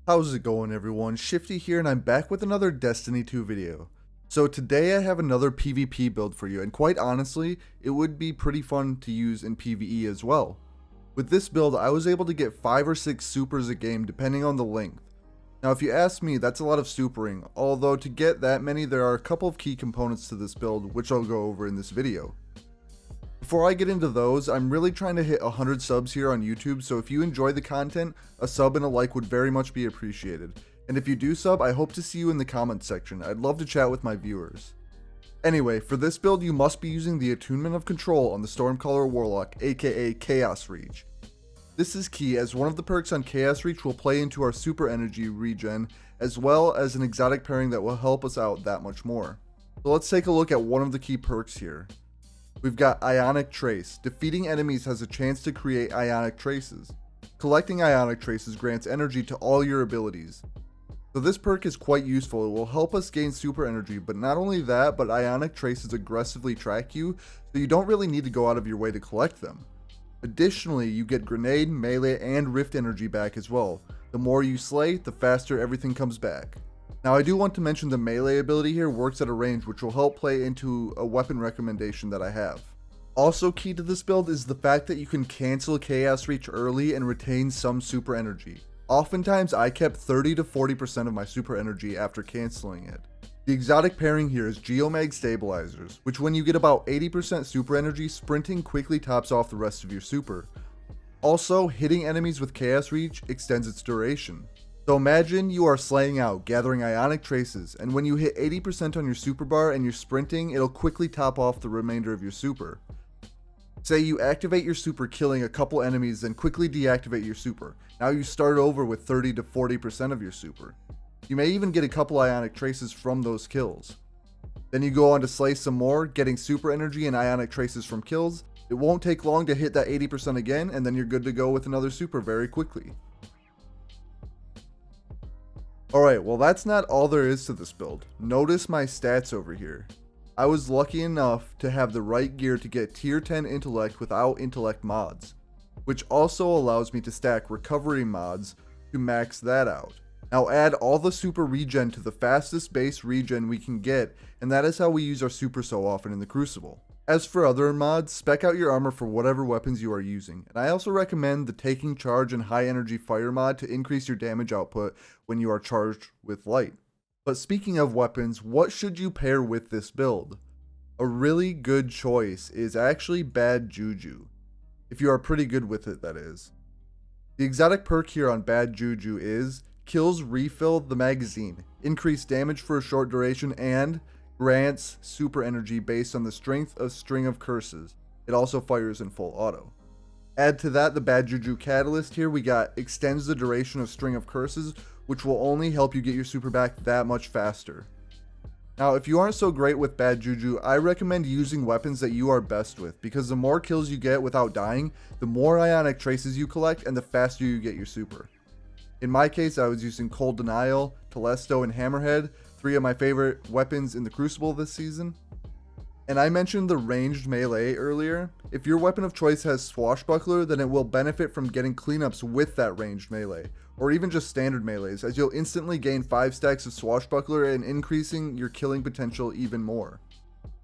How's it going, everyone? Shifty here, and I'm back with another Destiny 2 video. So today I have another PvP build for you, and quite honestly, it would be pretty fun to use in PvE as well. With this build, I was able to get 5 or 6 supers a game depending on the length. Now if you ask me, that's a lot of supering, although to get that many there are a couple of key components to this build which I'll go over in this video. Before I get into those, I'm really trying to hit 100 subs here on YouTube, so if you enjoy the content, a sub and a like would very much be appreciated. And if you do sub, I hope to see you in the comments section. I'd love to chat with my viewers. Anyway, for this build you must be using the Attunement of Control on the Stormcaller Warlock, aka Chaos Reach. This is key as one of the perks on Chaos Reach will play into our super energy regen, as well as an exotic pairing that will help us out that much more. So let's take a look at one of the key perks here. We've got Ionic Trace. Defeating enemies has a chance to create Ionic Traces. Collecting Ionic Traces grants energy to all your abilities. So this perk is quite useful. It will help us gain super energy, but not only that, but Ionic Traces aggressively track you, so you don't really need to go out of your way to collect them. Additionally, you get grenade, melee, and rift energy back as well. The more you slay, the faster everything comes back. Now I do want to mention the melee ability here works at a range, which will help play into a weapon recommendation that I have. Also key to this build is the fact that you can cancel Chaos Reach early and retain some super energy. Oftentimes I kept 30 to 40% of my super energy after canceling it. The exotic pairing here is Geomag Stabilizers, which when you get about 80% super energy, sprinting quickly tops off the rest of your super. Also, hitting enemies with Chaos Reach extends its duration. So imagine you are slaying out, gathering Ionic Traces, and when you hit 80% on your super bar and you're sprinting, it'll quickly top off the remainder of your super. Say you activate your super killing a couple enemies, then quickly deactivate your super. Now you start over with 30 to 40% of your super. You may even get a couple Ionic Traces from those kills. Then you go on to slay some more, getting super energy and Ionic Traces from kills. It won't take long to hit that 80% again, and then you're good to go with another super very quickly. Alright, well that's not all there is to this build. Notice my stats over here. I was lucky enough to have the right gear to get tier 10 intellect without intellect mods, which also allows me to stack recovery mods to max that out. Now add all the super regen to the fastest base regen we can get, and that is how we use our super so often in the Crucible. As for other mods, spec out your armor for whatever weapons you are using, and I also recommend the Taking Charge and High Energy Fire mod to increase your damage output when you are charged with light. But speaking of weapons, what should you pair with this build? A really good choice is actually Bad JuJu, if you are pretty good with it, that is. The exotic perk here on Bad JuJu is kills refill the magazine, increase damage for a short duration, and grants super energy based on the strength of String of Curses. It also fires in full auto. Add to that the Bad JuJu catalyst here. We got extends the duration of String of Curses, which will only help you get your super back that much faster. Now if you aren't so great with Bad JuJu, I recommend using weapons that you are best with, because the more kills you get without dying, the more Ionic Traces you collect and the faster you get your super. In my case, I was using Cold Denial, Telesto, and Hammerhead, 3 of my favorite weapons in the Crucible this season. And I mentioned the ranged melee earlier. If your weapon of choice has Swashbuckler, then it will benefit from getting cleanups with that ranged melee, or even just standard melees, as you'll instantly gain 5 stacks of Swashbuckler and increasing your killing potential even more.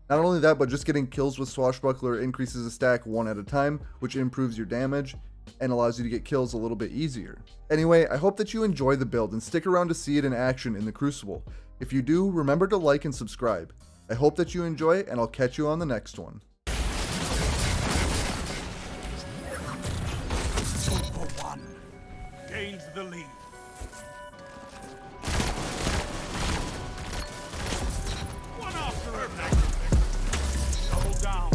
Not only that, but just getting kills with Swashbuckler increases a stack 1 at a time, which improves your damage and allows you to get kills a little bit easier. Anyway, I hope that you enjoy the build and stick around to see it in action in the Crucible. If you do, remember to like and subscribe. I hope that you enjoy it, and I'll catch you on the next one. Super One gains the lead. One after another. Double down.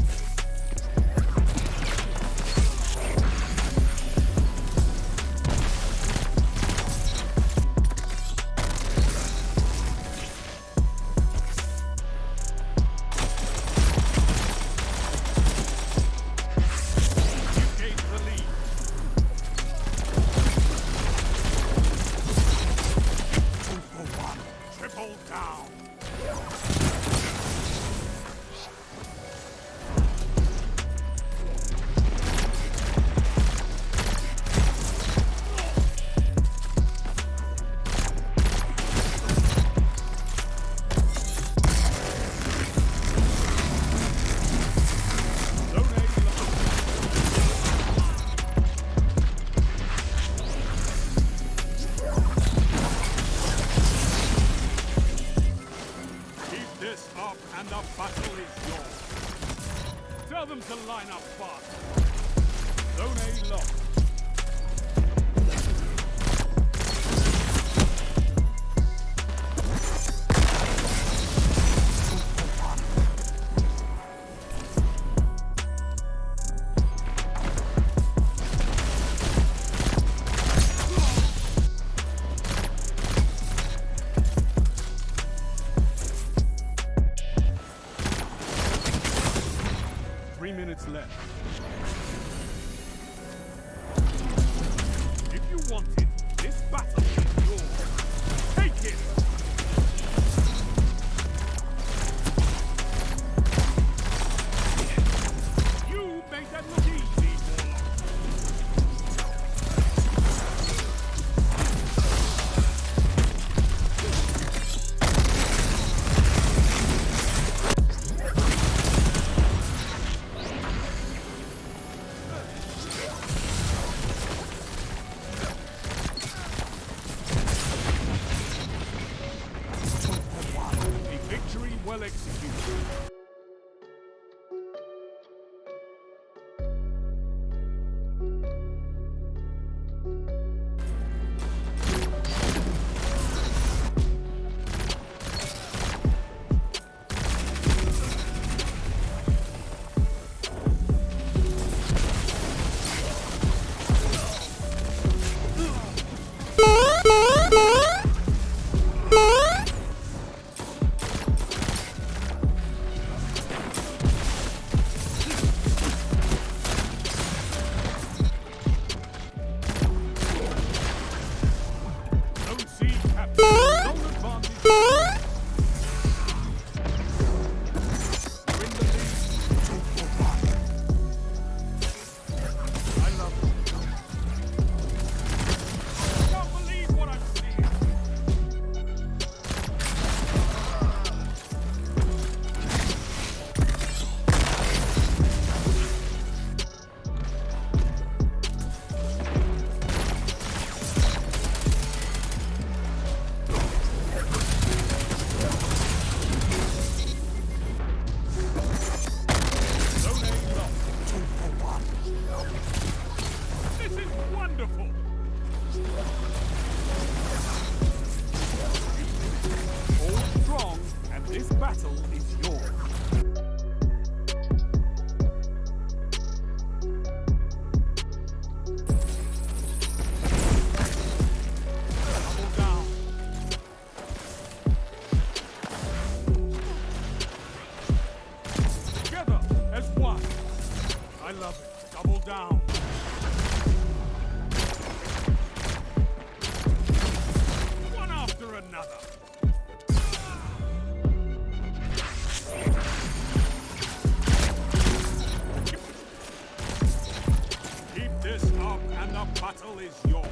Zone A locked. Left. If you want it, this battle is yours. Take it! You made that look easy, Warlock. Well executed. battle is yours. Double down. Together as one. I love it. Double down. One after another. Keep this up and the battle is yours.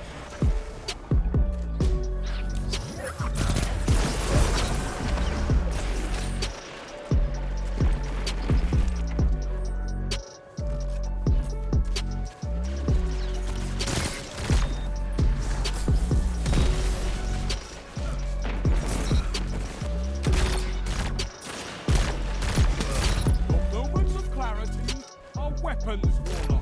Your moments of clarity are weapons, Warlock.